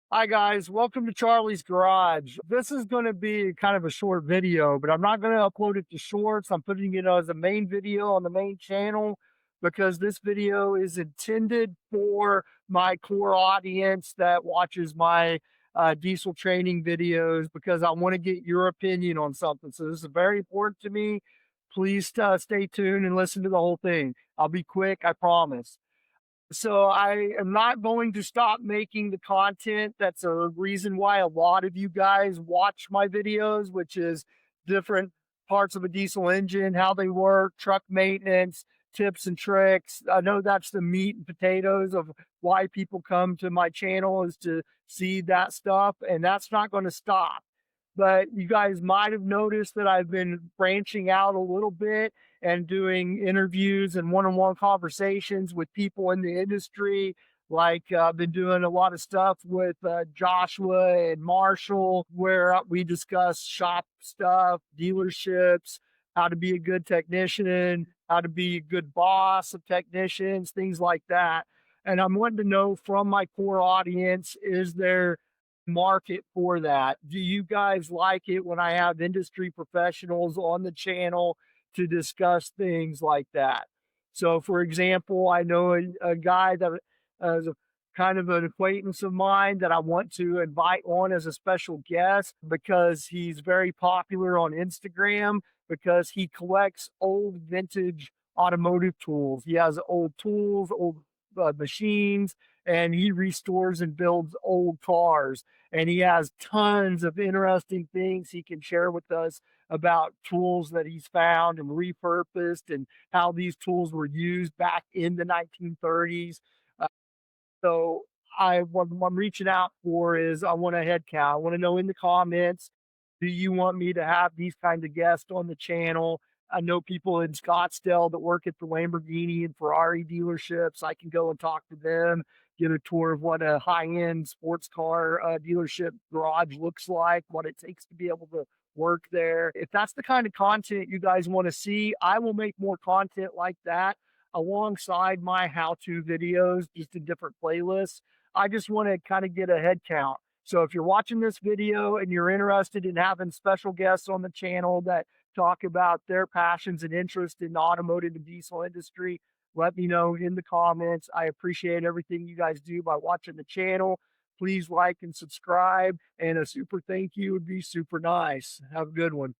Hi guys, welcome to Charlie's Garage. This is going to be kind of a short video, but I'm not going to upload it to shorts. I'm putting it as a main video on the main channel because this video is intended for my core audience that watches my diesel training videos because I want to get your opinion on something. So this is very important to me. Please stay tuned and listen to the whole thing. I'll be quick, I promise. So I am not going to stop making the content. That's a reason why a lot of you guys watch my videos, which is different parts of a diesel engine, how they work, truck maintenance, tips and tricks. I know that's the meat and potatoes of why people come to my channel is to see that stuff, and that's not going to stop. But you guys might have noticed that I've been branching out a little bit and doing interviews and one-on-one conversations with people in the industry. Like I've been doing a lot of stuff with Joshua and Marshall, where we discuss shop stuff, dealerships, how to be a good technician, how to be a good boss of technicians, things like that. And I'm wanting to know from my core audience, is there market for that? Do you guys like it when I have industry professionals on the channel to discuss things like that? So, for example, I know a guy that is a kind of an acquaintance of mine that I want to invite on as a special guest because he's very popular on Instagram because he collects old vintage automotive tools. He has old tools, old machines, and he restores and builds old cars. And he has tons of interesting things he can share with us about tools that he's found and repurposed and how these tools were used back in the 1930s. So what I'm reaching out for is I want a head count. I want to know in the comments, do you want me to have these kinds of guests on the channel? I know people in Scottsdale that work at the Lamborghini and Ferrari dealerships. I can go and talk to them, get a tour of what a high-end sports car dealership garage looks like, what it takes to be able to work there. If that's the kind of content you guys want to see, I will make more content like that alongside my how-to videos, just in different playlists. I just want to kind of get a head count. So if you're watching this video and you're interested in having special guests on the channel that talk about their passions and interest in the automotive and diesel industry, let me know in the comments. I appreciate everything you guys do by watching the channel. Please like and subscribe, and a super thank you would be super nice. Have a good one.